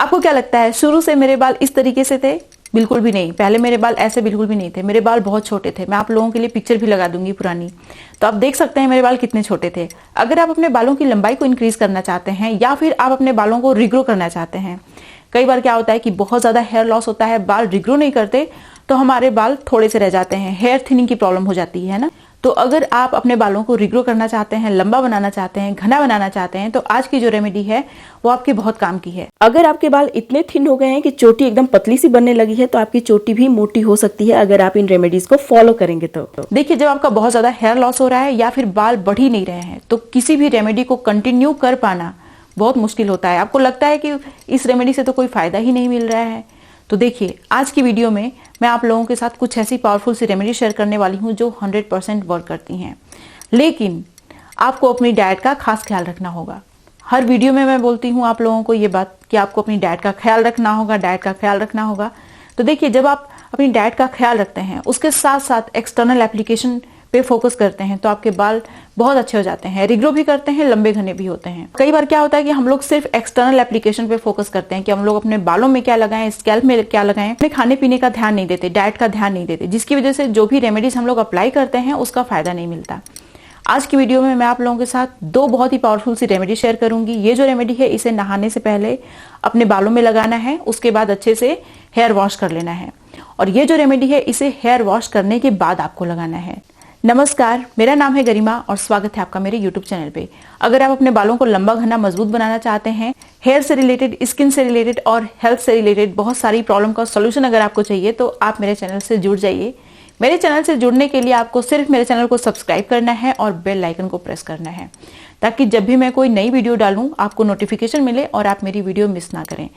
आपको क्या लगता है शुरू से मेरे बाल इस तरीके से थे? बिल्कुल भी नहीं। पहले मेरे बाल ऐसे बिल्कुल भी नहीं थे। मेरे बाल बहुत छोटे थे। मैं आप लोगों के लिए पिक्चर भी लगा दूंगी पुरानी, तो आप देख सकते हैं मेरे बाल कितने छोटे थे। अगर आप अपने बालों की लंबाई को इंक्रीज करना चाहते हैं या फिर आप अपने बालों को रिग्रो करना चाहते हैं, कई बार क्या होता है कि बहुत ज्यादा हेयर लॉस होता है, बाल रिग्रो नहीं करते तो हमारे बाल थोड़े से रह जाते हैं, हेयर थिनिंग की प्रॉब्लम हो जाती है ना। तो अगर आप अपने बालों को रिग्रो करना चाहते हैं, लंबा बनाना चाहते हैं, घना बनाना चाहते हैं, तो आज की जो रेमेडी है वो आपके बहुत काम की है। अगर आपके बाल इतने थिन हो गए हैं कि चोटी एकदम पतली सी बनने लगी है, तो आपकी चोटी भी मोटी हो सकती है अगर आप इन रेमेडीज को फॉलो करेंगे तो। देखिए, जब आपका बहुत ज्यादा हेयर लॉस हो रहा है या फिर बाल बढ़ ही नहीं रहे हैं, तो किसी भी रेमेडी को कंटिन्यू कर पाना बहुत मुश्किल होता है। आपको लगता है कि इस रेमेडी से तो कोई फायदा ही नहीं मिल रहा है। तो देखिए, आज की वीडियो में मैं आप लोगों के साथ कुछ ऐसी पावरफुल सी रेमेडी शेयर करने वाली हूं जो 100% वर्क करती हैं। लेकिन आपको अपनी डाइट का खास ख्याल रखना होगा। हर वीडियो में मैं बोलती हूं आप लोगों को ये बात कि आपको अपनी डाइट का ख्याल रखना होगा, डाइट का ख्याल रखना होगा। तो देखिए, जब आप अपनी डाइट का ख्याल रखते हैं, उसके साथ साथ एक्सटर्नल एप्लीकेशन पे फोकस करते हैं, तो आपके बाल बहुत अच्छे हो जाते हैं, रिग्रो भी करते हैं, लंबे घने भी होते हैं। कई बार क्या होता है कि हम लोग सिर्फ एक्सटर्नल एप्लीकेशन पे फोकस करते हैं कि हम लोग अपने बालों में क्या लगाएं, स्कैल्प में क्या लगाएं, अपने खाने पीने का ध्यान नहीं देते, डाइट का ध्यान नहीं देते, जिसकी वजह से जो भी रेमेडीज हम लोग अप्लाई करते हैं उसका फायदा नहीं मिलता। आज की वीडियो में मैं आप लोगों के साथ दो बहुत ही पावरफुल सी रेमेडी शेयर करूंगी। ये जो रेमेडी है, इसे नहाने से पहले अपने बालों में लगाना है, उसके बाद अच्छे से हेयर वॉश कर लेना है। और ये जो रेमेडी है, इसे हेयर वॉश करने के बाद आपको लगाना है। नमस्कार, मेरा नाम है गरिमा और स्वागत है आपका मेरे YouTube चैनल पे। अगर आप अपने बालों को लंबा घना मजबूत बनाना चाहते हैं, हेयर से रिलेटेड, स्किन से रिलेटेड और हेल्थ से रिलेटेड बहुत सारी प्रॉब्लम का सॉल्यूशन अगर आपको चाहिए, तो आप मेरे चैनल से जुड़ जाइए। मेरे चैनल से जुड़ने के लिए आपको सिर्फ मेरे चैनल को सब्सक्राइब करना है और बेल आइकन को प्रेस करना है, ताकि जब भी मैं कोई नई वीडियो डालूं आपको नोटिफिकेशन मिले और आप मेरी वीडियो मिस ना करें।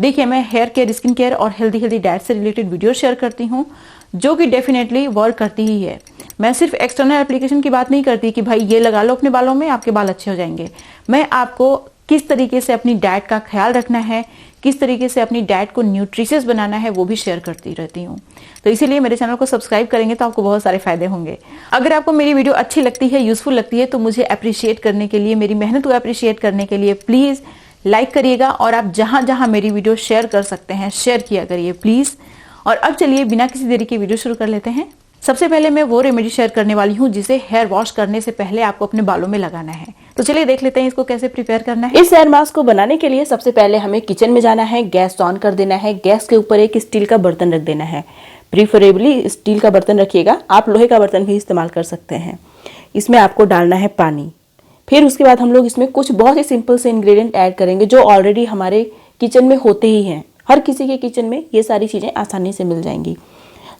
देखिए, मैं हेयर केयर, स्किन केयर और हेल्दी डाइट से रिलेटेड वीडियो शेयर करती हूँ, जो कि डेफिनेटली वर्क करती ही है। मैं सिर्फ एक्सटर्नल एप्लीकेशन की बात नहीं करती कि भाई ये लगा लो अपने बालों में, आपके बाल अच्छे हो जाएंगे। मैं आपको किस तरीके से अपनी डाइट का ख्याल रखना है, किस तरीके से अपनी डाइट को न्यूट्रिशियस बनाना है, वो भी शेयर करती रहती हूँ। तो इसीलिए मेरे चैनल को सब्सक्राइब करेंगे तो आपको बहुत सारे फायदे होंगे। अगर आपको मेरी वीडियो अच्छी लगती है, यूजफुल लगती है, तो मुझे अप्रिशिएट करने के लिए, मेरी मेहनत को अप्रिशिएट करने के लिए प्लीज लाइक करिएगा। और आप जहां जहां मेरी वीडियो शेयर कर सकते हैं, शेयर किया करिए प्लीज। और अब चलिए बिना किसी देरी के वीडियो शुरू कर लेते हैं। सबसे पहले मैं वो रेमेडी शेयर करने वाली हूँ जिसे हेयर वॉश करने से पहले आपको अपने बालों में लगाना है। तो चलिए देख लेते हैं इसको कैसे प्रिपेयर करना है। इस हेयर मास्क को बनाने के लिए सबसे पहले हमें किचन में जाना है, गैस ऑन कर देना है, गैस के ऊपर एक स्टील का बर्तन रख देना है। प्रीफरेबली स्टील का बर्तन रखिएगा, आप लोहे का बर्तन भी इस्तेमाल कर सकते हैं। इसमें आपको डालना है पानी। फिर उसके बाद हम लोग इसमें कुछ बहुत ही सिंपल से इंग्रेडिएंट ऐड करेंगे जो ऑलरेडी हमारे किचन में होते ही हैं। हर किसी के किचन में ये सारी चीजें आसानी से मिल जाएंगी।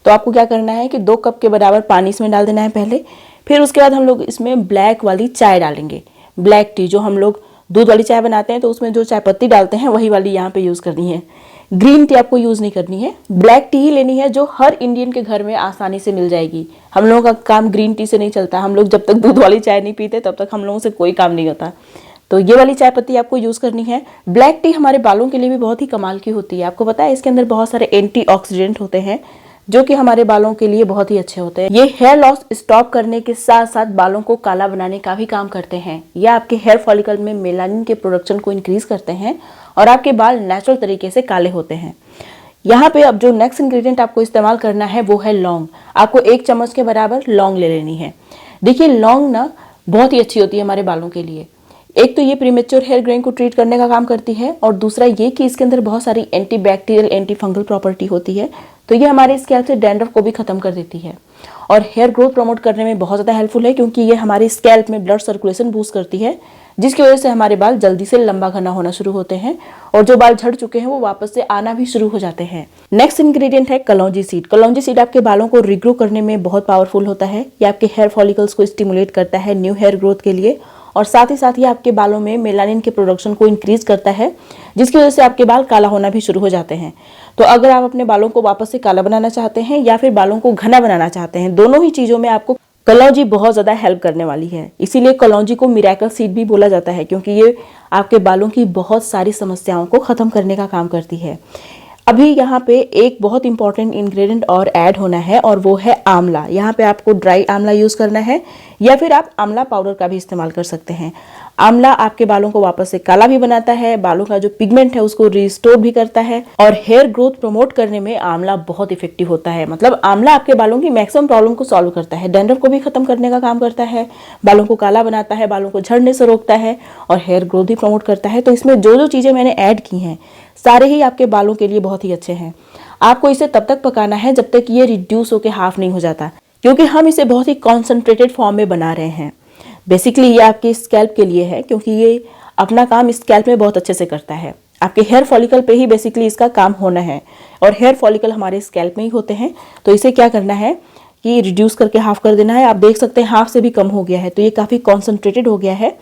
तो आपको क्या करना है कि 2 कप के बराबर पानी इसमें डाल देना है पहले। फिर उसके बाद हम लोग इसमें ब्लैक वाली चाय डालेंगे, ब्लैक टी। जो हम लोग दूध वाली चाय बनाते हैं तो उसमें जो चाय पत्ती डालते हैं वही वाली यहाँ पे यूज करनी है। ग्रीन टी आपको यूज नहीं करनी है, ब्लैक टी ही लेनी है, जो हर इंडियन के घर में आसानी से मिल जाएगी। हम लोगों का काम ग्रीन टी से नहीं चलता। हम लोग जब तक दूध वाली चाय नहीं पीते तब तक हम लोगों से कोई काम नहीं होता। तो ये वाली चाय पत्ती आपको यूज करनी है। ब्लैक टी हमारे बालों के लिए भी बहुत ही कमाल की होती है। आपको पता है इसके अंदर बहुत सारे एंटीऑक्सीडेंट होते हैं जो कि हमारे बालों के लिए बहुत ही अच्छे होते हैं। ये हेयर लॉस स्टॉप करने के साथ साथ बालों को काला बनाने का भी काम करते हैं। ये आपके हेयर फॉलिकल में मेलानिन के प्रोडक्शन को इंक्रीज करते हैं और आपके बाल नेचुरल तरीके से काले होते हैं। यहाँ पे अब जो नेक्स्ट इंग्रेडिएंट आपको इस्तेमाल करना है वो है लौंग। आपको 1 चम्मच के बराबर लौंग ले लेनी है। देखिए, लौंग ना बहुत ही अच्छी होती है हमारे बालों के लिए। एक तो ये प्रीमेच्योर हेयर ग्रेइंग को ट्रीट करने का काम करती है और दूसरा ये कि इसके अंदर बहुत सारी anti bacterial, anti fungal property होती है। तो ये हमारे स्कैल्प से डैंड्रफ को भी खत्म कर देती है और हेयर ग्रोथ प्रमोट करने में बहुत ज़्यादा हेल्पफुल है, क्योंकि ये हमारे स्कैल्प में ब्लड सर्कुलेशन बूस्ट करती है, जिसकी वजह से हमारे बाल जल्दी से लंबा घना होना शुरू होते हैं और जो बाल झड़ चुके हैं वो वापस से आना भी शुरू हो जाते हैं। नेक्स्ट इंग्रेडिएंट है कलौंजी सीड। कलौंजी सीड आपके बालों को रिग्रो करने में बहुत पावरफुल होता है। ये आपके हेयर फॉलिकल्स को स्टिमुलेट करता है न्यू हेयर ग्रोथ के लिए और साथ ही आपके बालों में मेलानिन के प्रोडक्शन को इंक्रीज करता है, जिसकी वजह से आपके बाल काला होना भी शुरू हो जाते हैं। तो अगर आप अपने बालों को वापस से काला बनाना चाहते हैं या फिर बालों को घना बनाना चाहते हैं, दोनों ही चीजों में आपको कलौंजी बहुत ज्यादा हेल्प करने वाली है। इसीलिए कलौंजी को मिरेकल सीड भी बोला जाता है, क्योंकि ये आपके बालों की बहुत सारी समस्याओं को खत्म करने का काम करती है। अभी यहाँ पे एक बहुत इंपॉर्टेंट इंग्रेडिएंट और ऐड होना है और वो है आंवला। यहाँ पे आपको ड्राई आंवला यूज करना है या फिर आप आंवला पाउडर का भी इस्तेमाल कर सकते हैं। आंवला आपके बालों को वापस से काला भी बनाता है, बालों का जो पिगमेंट है उसको रिस्टोर भी करता है और हेयर ग्रोथ प्रमोट करने में आंवला बहुत इफेक्टिव होता है। मतलब आंवला आपके बालों की मैक्सिमम प्रॉब्लम को सॉल्व करता है, डैंड्रफ को भी खत्म करने का काम करता है, बालों को काला बनाता है, बालों को झड़ने से रोकता है और हेयर ग्रोथ भी प्रमोट करता है। तो इसमें जो जो चीजें मैंने ऐड की हैं सारे ही आपके बालों के लिए बहुत ही अच्छे हैं। आपको इसे तब तक पकाना है जब तक ये रिड्यूस होकर हाफ नहीं हो जाता, क्योंकि हम इसे बहुत ही कॉन्सेंट्रेटेड फॉर्म में बना रहे हैं। बेसिकली ये आपके स्कैल्प के लिए है, क्योंकि ये अपना काम स्कैल्प में बहुत अच्छे से करता है। आपके हेयर फॉलिकल पे ही बेसिकली इसका काम होना है और हेयर फॉलिकल हमारे स्कैल्प में ही होते हैं। तो इसे क्या करना है कि रिड्यूस करके हाफ कर देना है। आप देख सकते हैं हाफ से भी कम हो गया है, तो ये काफ़ी कॉन्सेंट्रेटेड हो गया है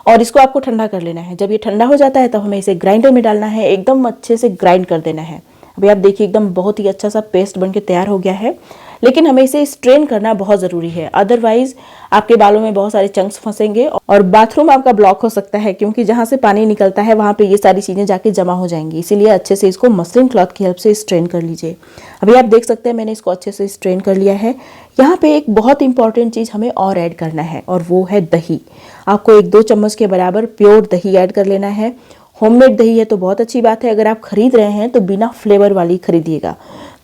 और इसको आपको ठंडा कर लेना है। जब ये ठंडा हो जाता है तब हमें इसे ग्राइंडर में डालना है, एकदम अच्छे से ग्राइंड कर देना है। अभी आप देखिए एकदम बहुत ही अच्छा सा पेस्ट बन के तैयार हो गया है, लेकिन हमें इसे स्ट्रेन करना बहुत ज़रूरी है, अदरवाइज आपके बालों में बहुत सारे चंक्स फंसेंगे और बाथरूम आपका ब्लॉक हो सकता है, क्योंकि जहाँ से पानी निकलता है वहाँ पे ये सारी चीज़ें जाके जमा हो जाएंगी। इसीलिए अच्छे से इसको मसलिन क्लॉथ की हेल्प से स्ट्रेन कर लीजिए। अभी आप देख सकते हैं मैंने इसको अच्छे से स्ट्रेन कर लिया है। यहाँ पे एक बहुत इंपॉर्टेंट चीज़ हमें और ऐड करना है और वो है दही। आपको 1-2 चम्मच के बराबर प्योर दही ऐड कर लेना है। होममेड दही है तो बहुत अच्छी बात है, अगर आप खरीद रहे हैं तो बिना फ्लेवर वाली खरीदिएगा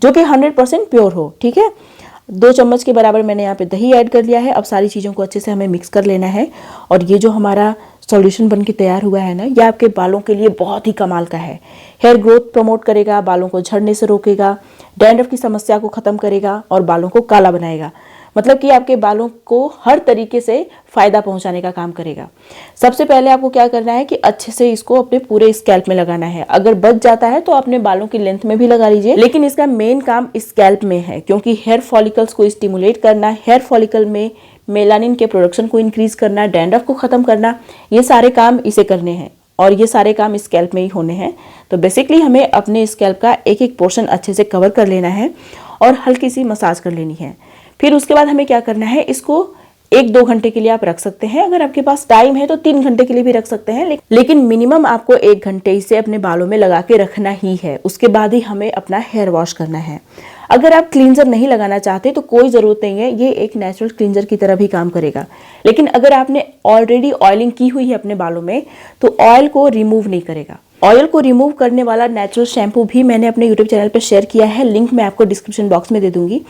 जो कि 100% प्योर हो, ठीक है। 2 चम्मच के बराबर मैंने यहाँ पे दही ऐड कर लिया है। अब सारी चीज़ों को अच्छे से हमें मिक्स कर लेना है और ये जो हमारा सॉल्यूशन बन के तैयार हुआ है ना, ये आपके बालों के लिए बहुत ही कमाल का है। हेयर ग्रोथ प्रमोट करेगा, बालों को झड़ने से रोकेगा, डैंड्रफ की समस्या को खत्म करेगा और बालों को काला बनाएगा। मतलब कि आपके बालों को हर तरीके से फायदा पहुंचाने का काम करेगा। सबसे पहले आपको क्या करना है कि अच्छे से इसको अपने पूरे स्कैल्प में लगाना है। अगर बच जाता है तो अपने बालों की लेंथ में भी लगा लीजिए, लेकिन इसका मेन काम स्कैल्प में है, क्योंकि हेयर फॉलिकल्स को स्टिमुलेट करना, हेयर फॉलिकल में मेलानिन के प्रोडक्शन को इंक्रीज करना, डैंड्रफ को खत्म करना, ये सारे काम इसे करने हैं और ये सारे काम स्कैल्प में ही होने हैं। तो बेसिकली हमें अपने स्कैल्प का एक एक पोर्शन अच्छे से कवर कर लेना है और हल्की सी मसाज कर लेनी है। फिर उसके बाद हमें क्या करना है, इसको 1-2 घंटे के लिए आप रख सकते हैं। अगर आपके पास टाइम है तो 3 घंटे के लिए भी रख सकते हैं, लेकिन मिनिमम आपको 1 घंटे इसे अपने बालों में लगा के रखना ही है। उसके बाद ही हमें अपना हेयर वॉश करना है। अगर आप क्लींजर नहीं लगाना चाहते तो कोई ज़रूरत नहीं है, ये एक नेचुरल क्लींजर की तरह भी काम करेगा। लेकिन अगर आपने ऑलरेडी ऑयलिंग की हुई है अपने बालों में तो ऑयल को रिमूव नहीं करेगा। ऑयल को रिमूव करने वाला नेचुरल शैम्पू भी मैंने अपने यूट्यूब चैनल पर शेयर किया है, लिंक मैं आपको डिस्क्रिप्शन बॉक्स में दे दूंगी।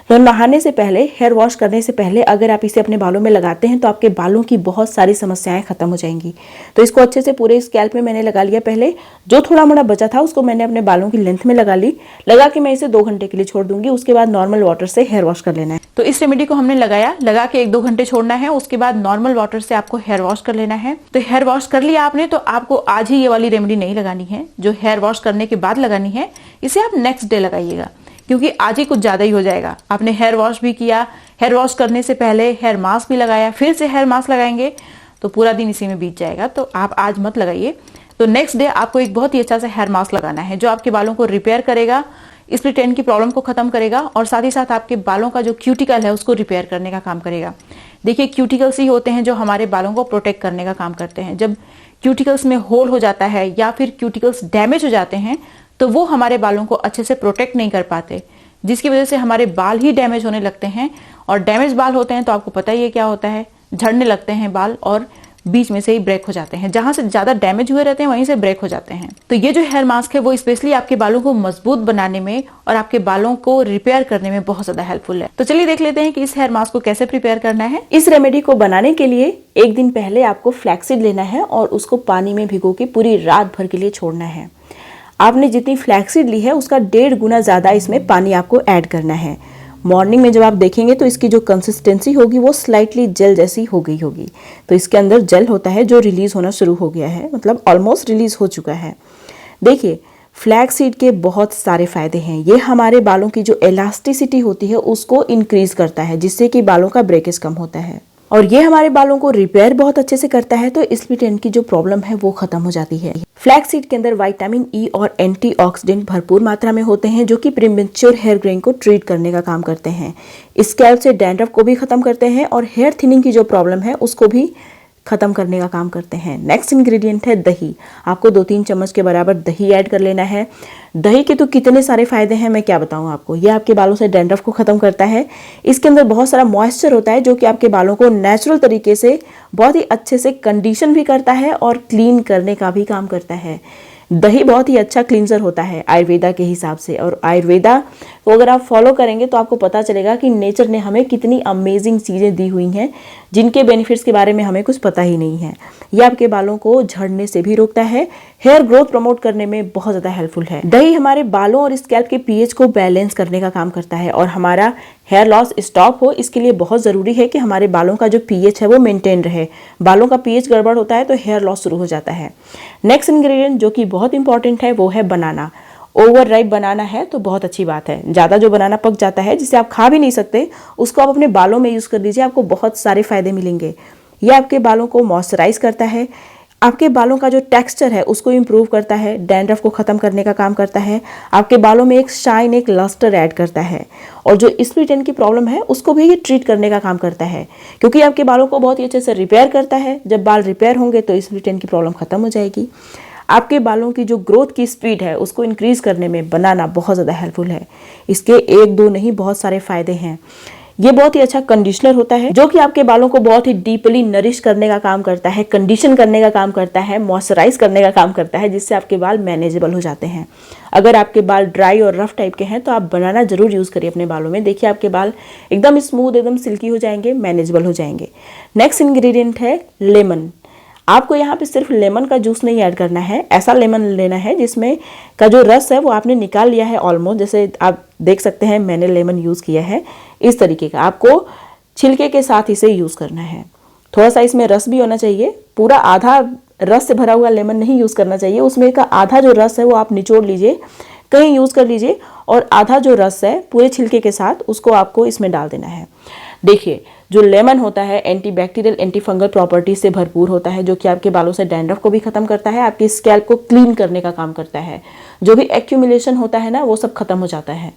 तो नहाने से पहले, हेयर वॉश करने से पहले अगर आप इसे अपने बालों में लगाते हैं तो आपके बालों की बहुत सारी समस्याएं खत्म हो जाएंगी। तो इसको अच्छे से पूरे स्कैल्प में मैंने लगा लिया। पहले जो थोड़ा मोड़ा बचा था उसको मैंने अपने बालों की लेंथ में लगा ली, लगा के मैं इसे 2 घंटे के लिए छोड़ दूंगी। उसके बाद नॉर्मल वाटर से हेयर वॉश कर लेना है। तो इस रेमेडी को हमने लगा के 1-2 घंटे छोड़ना है। उसके बाद नॉर्मल वाटर से आपको हेयर वॉश कर लेना है। तो हेयर वॉश कर लिया आपने तो आपको आज ही ये वाली रेमेडी नहीं लगानी है, जो हेयर वॉश करने के बाद लगानी है इसे आप नेक्स्ट डे लगाइएगा, क्योंकि आज ही कुछ ज्यादा ही हो जाएगा। आपने हेयर वॉश भी किया, हेयर वॉश करने से पहले हेयर मास्क भी लगाया, फिर से हेयर मास्क लगाएंगे तो पूरा दिन इसी में बीत जाएगा। तो आप आज मत लगाइए। तो नेक्स्ट डे आपको एक बहुत ही अच्छा सा हेयर मास्क लगाना है जो आपके बालों को रिपेयर करेगा, स्प्लिट एंड की प्रॉब्लम को खत्म करेगा और साथ ही साथ आपके बालों का जो क्यूटिकल है उसको रिपेयर करने का काम करेगा। देखिए, क्यूटिकल्स ही होते हैं जो हमारे बालों को प्रोटेक्ट करने का काम करते हैं। जब क्यूटिकल्स में होल हो जाता है या फिर क्यूटिकल्स डैमेज हो जाते हैं तो वो हमारे बालों को अच्छे से प्रोटेक्ट नहीं कर पाते, जिसकी वजह से हमारे बाल ही डैमेज होने लगते हैं। और डैमेज बाल होते हैं तो आपको पता ही है क्या होता है, झड़ने लगते हैं बाल और बीच में से ही ब्रेक हो जाते हैं। जहां से ज्यादा डैमेज हुए रहते हैं वहीं से ब्रेक हो जाते हैं। तो ये जो हेयर मास्क है वो स्पेशली आपके बालों को मजबूत बनाने में और आपके बालों को रिपेयर करने में बहुत ज्यादा हेल्पफुल है। तो चलिए देख लेते हैं कि इस हेयर मास्क को कैसे प्रिपेयर करना है। इस रेमेडी को बनाने के लिए 1 दिन पहले आपको फ्लैक्सीड लेना है और उसको पानी में भिगो के पूरी रात भर के लिए छोड़ना है। आपने जितनी फ्लैक्सीड ली है उसका 1.5 गुना ज़्यादा इसमें पानी आपको ऐड करना है। मॉर्निंग में जब आप देखेंगे तो इसकी जो कंसिस्टेंसी होगी वो स्लाइटली जेल जैसी हो गई होगी। तो इसके अंदर जेल होता है जो रिलीज होना शुरू हो गया है, मतलब ऑलमोस्ट रिलीज हो चुका है। देखिए, फ्लैक्स सीड के बहुत सारे फायदे हैं। ये हमारे बालों की जो इलास्टिसिटी होती है उसको इंक्रीज करता है, जिससे कि बालों का ब्रेकेज कम होता है और ये हमारे बालों को रिपेयर बहुत अच्छे से करता है। तो स्प्लिट एंड की जो प्रॉब्लम है वो खत्म हो जाती है। फ्लैक्स सीड के अंदर विटामिन ई और एंटीऑक्सीडेंट भरपूर मात्रा में होते हैं जो कि प्रीमेच्योर हेयर ग्रेइंग को ट्रीट करने का काम करते हैं। स्कैल्प से डैंड्रफ को भी खत्म करते हैं और हेयर थिनिंग की जो प्रॉब्लम है उसको भी खत्म करने का काम करते हैं। नेक्स्ट इंग्रेडिएंट है दही। आपको 2-3 चम्मच के बराबर दही ऐड कर लेना है। दही के तो कितने सारे फायदे हैं, मैं क्या बताऊं आपको। ये आपके बालों से डैंड्रफ को खत्म करता है। इसके अंदर बहुत सारा मॉइस्चर होता है जो कि आपके बालों को नेचुरल तरीके से बहुत ही अच्छे से कंडीशन भी करता है और क्लीन करने का भी काम करता है। दही बहुत ही अच्छा क्लींजर होता है आयुर्वेदा के हिसाब से, और आयुर्वेदा को अगर आप फॉलो करेंगे तो आपको पता चलेगा कि नेचर ने हमें कितनी अमेजिंग चीज़ें दी हुई हैं जिनके बेनिफिट्स के बारे में हमें कुछ पता ही नहीं है। ये आपके बालों को झड़ने से भी रोकता है, हेयर ग्रोथ प्रमोट करने में बहुत ज़्यादा हेल्पफुल है। दही हमारे बालों और स्कैल्प के पीएच को बैलेंस करने का काम करता है, और हमारा हेयर लॉस स्टॉप हो इसके लिए बहुत ज़रूरी है कि हमारे बालों का जो पीएच है वो मेंटेन रहे। बालों का पीएच गड़बड़ होता है तो हेयर लॉस शुरू हो जाता है। नेक्स्ट इंग्रेडिएंट जो कि बहुत इंपॉर्टेंट है वो है बनाना। ओवर राइप बनाना है तो बहुत अच्छी बात है। ज़्यादा जो बनाना पक जाता है जिसे आप खा भी नहीं सकते, उसको आप अपने बालों में यूज़ कर दीजिए, आपको बहुत सारे फायदे मिलेंगे। ये आपके बालों को मॉइस्चराइज करता है, आपके बालों का जो टेक्सचर है उसको इम्प्रूव करता है, डैंड्रफ को ख़त्म करने का काम करता है, आपके बालों में एक शाइन, एक लस्टर ऐड करता है, और जो स्प्लिट एंड की प्रॉब्लम है उसको भी ये ट्रीट करने का काम करता है, क्योंकि आपके बालों को बहुत ही अच्छे से रिपेयर करता है। जब बाल रिपेयर होंगे तो स्प्लिट एंड की प्रॉब्लम खत्म हो जाएगी। आपके बालों की जो ग्रोथ की स्पीड है उसको इंक्रीज करने में बनाना बहुत ज़्यादा हेल्पफुल है। इसके एक दो नहीं बहुत सारे फायदे हैं। ये बहुत ही अच्छा कंडीशनर होता है जो कि आपके बालों को बहुत ही डीपली नरिश करने का काम करता है, कंडीशन करने का काम करता है, मॉइस्चराइज करने का काम करता है, जिससे आपके बाल मैनेजेबल हो जाते हैं। अगर आपके बाल ड्राई और रफ टाइप के हैं तो आप बनाना जरूर यूज़ करिए अपने बालों में। देखिए आपके बाल एकदम स्मूथ, एकदम सिल्की हो जाएंगे, मैनेजेबल हो जाएंगे। नेक्स्ट इंग्रेडिएंट है लेमन। आपको यहाँ पे सिर्फ लेमन का जूस नहीं ऐड करना है, ऐसा लेमन लेना है जिसमें का जो रस है वो आपने निकाल लिया है ऑलमोस्ट। जैसे आप देख सकते हैं मैंने लेमन यूज़ किया है इस तरीके का। आपको छिलके के साथ इसे यूज़ करना है। थोड़ा सा इसमें रस भी होना चाहिए, पूरा आधा रस से भरा हुआ लेमन नहीं यूज़ करना चाहिए। उसमें का आधा जो रस है वो आप निचोड़ लीजिए, कहीं यूज़ कर लीजिए, और आधा जो रस है पूरे छिलके के साथ उसको आपको इसमें डाल देना है। देखिए जो लेमन होता है एंटीबैक्टीरियल, एंटी फंगल प्रॉपर्टीज से भरपूर होता है, जो कि आपके बालों से डैंड्रफ को भी खत्म करता है, आपकी स्कैल्प को क्लीन करने का काम करता है। जो भी एक्यूमुलेशन होता है ना वो सब खत्म हो जाता है।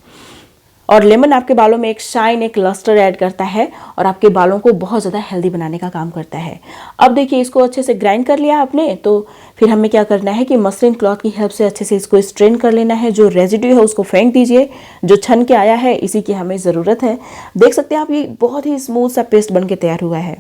और लेमन आपके बालों में एक शाइन, एक लस्टर ऐड करता है और आपके बालों को बहुत ज़्यादा हेल्दी बनाने का काम करता है। अब देखिए इसको अच्छे से ग्राइंड कर लिया आपने, तो फिर हमें क्या करना है कि मसलिन क्लॉथ की हेल्प से अच्छे से इसको स्ट्रेन कर लेना है। जो रेजिड्यू है उसको फेंक दीजिए, जो छन के आया है इसी की हमें ज़रूरत है। देख सकते हैं आप ये बहुत ही स्मूथ सा पेस्ट बन के तैयार हुआ है।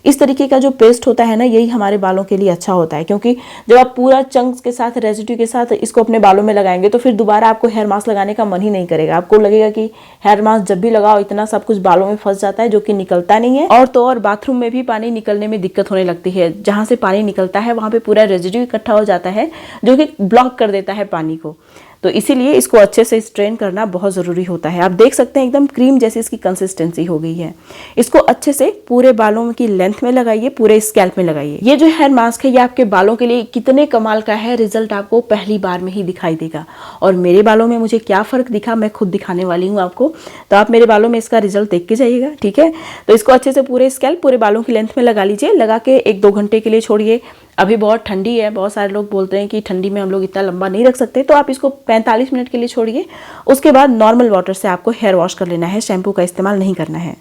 इस तरीके का जो पेस्ट होता है ना यही हमारे बालों के लिए अच्छा होता है, क्योंकि जब आप पूरा चंक्स के साथ, रेजिड्यू के साथ इसको अपने बालों में लगाएंगे तो फिर दोबारा आपको हेयर मास्क लगाने का मन ही नहीं करेगा। आपको लगेगा कि हेयर मास्क जब भी लगाओ इतना सब कुछ बालों में फंस जाता है जो कि निकलता नहीं है। और तो और बाथरूम में भी पानी निकलने में दिक्कत होने लगती है। जहां से पानी निकलता है वहां पे पूरा रेजिड्यू इकट्ठा हो जाता है जो कि ब्लॉक कर देता है पानी को। तो इसीलिए इसको अच्छे से स्ट्रेन करना बहुत ज़रूरी होता है। आप देख सकते हैं एकदम क्रीम जैसी इसकी कंसिस्टेंसी हो गई है। इसको अच्छे से पूरे बालों की लेंथ में लगाइए, पूरे स्कैल्प में लगाइए। ये जो हेयर मास्क है ये आपके बालों के लिए कितने कमाल का है, रिजल्ट आपको पहली बार में ही दिखाई देगा। और मेरे बालों में मुझे क्या फ़र्क दिखा मैं खुद दिखाने वाली हूँ आपको, तो आप मेरे बालों में इसका रिजल्ट देख के जाइएगा, ठीक है। तो इसको अच्छे से पूरे स्कैल्प, पूरे बालों की लेंथ में लगा लीजिए। लगा के 1-2 घंटे के लिए छोड़िए। अभी बहुत ठंडी है, बहुत सारे लोग बोलते हैं कि ठंडी में हम लोग इतना लंबा नहीं रख सकते, तो आप इसको 45 मिनट के लिए छोड़िए। उसके बाद नॉर्मल वाटर से आपको हेयर वॉश कर लेना है, शैम्पू का इस्तेमाल नहीं करना है।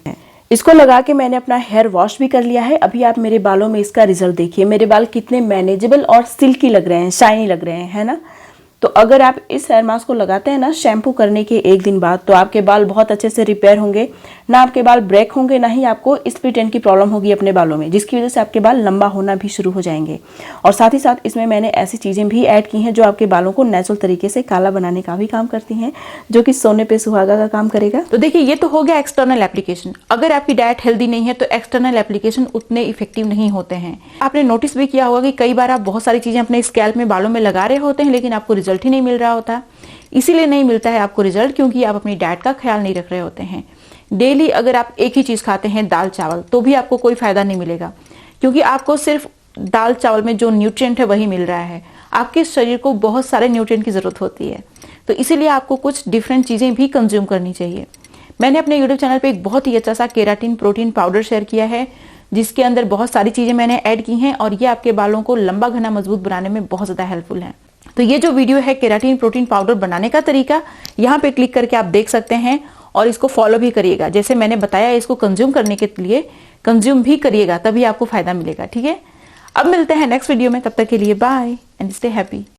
इसको लगा के मैंने अपना हेयर वॉश भी कर लिया है। अभी आप मेरे बालों में इसका रिजल्ट देखिए, मेरे बाल कितने मैनेजेबल और सिल्की लग रहे हैं, शाइनी लग रहे हैं, है ना। तो अगर आप इस हेयर मास्क को लगाते हैं ना शैम्पू करने के 1 दिन बाद, तो आपके बाल बहुत अच्छे से रिपेयर होंगे, ना आपके बाल ब्रेक होंगे, ना ही आपको स्प्लिट एंड की प्रॉब्लम होगी अपने बालों में, जिसकी वजह से आपके बाल लंबा होना भी शुरू हो जाएंगे। और साथ ही साथ इसमें मैंने ऐसी चीज़ें भी ऐड की हैं जो आपके बालों को नेचुरल तरीके से काला बनाने का भी काम करती हैं, जो कि सोने पे सुहागा का काम करेगा। तो देखिए ये तो हो गया एक्सटर्नल एप्लीकेशन। अगर आपकी डाइट हेल्दी नहीं है तो एक्सटर्नल एप्लीकेशन उतने इफेक्टिव नहीं होते हैं। आपने नोटिस भी किया होगा कि कई बार आप बहुत सारी चीजें अपने स्कैल्प में, बालों में लगा रहे होते हैं लेकिन आपको रिजल्ट ही नहीं मिल रहा होता। इसीलिए नहीं मिलता है आपको रिजल्ट क्योंकि आप अपनी डाइट का ख्याल नहीं रख रहे होते हैं। डेली अगर आप एक ही चीज खाते हैं, दाल चावल, तो भी आपको कोई फायदा नहीं मिलेगा, क्योंकि आपको सिर्फ दाल चावल में जो न्यूट्रिएंट है वही मिल रहा है। आपके शरीर को बहुत सारे न्यूट्रिएंट की जरूरत होती है, तो इसीलिए आपको कुछ डिफरेंट चीजें भी कंज्यूम करनी चाहिए। मैंने अपने यूट्यूब चैनल पे एक बहुत ही अच्छा सा केराटिन प्रोटीन पाउडर शेयर किया है, जिसके अंदर बहुत सारी चीजें मैंने ऐड की हैं और ये आपके बालों को लंबा, घना, मजबूत बनाने में बहुत ज्यादा हेल्पफुल है। तो ये जो वीडियो है केराटिन प्रोटीन पाउडर बनाने का तरीका, यहाँ पे क्लिक करके आप देख सकते हैं और इसको फॉलो भी करिएगा। जैसे मैंने बताया इसको कंज्यूम करने के लिए कंज्यूम भी करिएगा, तभी आपको फायदा मिलेगा, ठीक है। अब मिलते हैं नेक्स्ट वीडियो में, तब तक के लिए बाय एंड स्टे हैप्पी।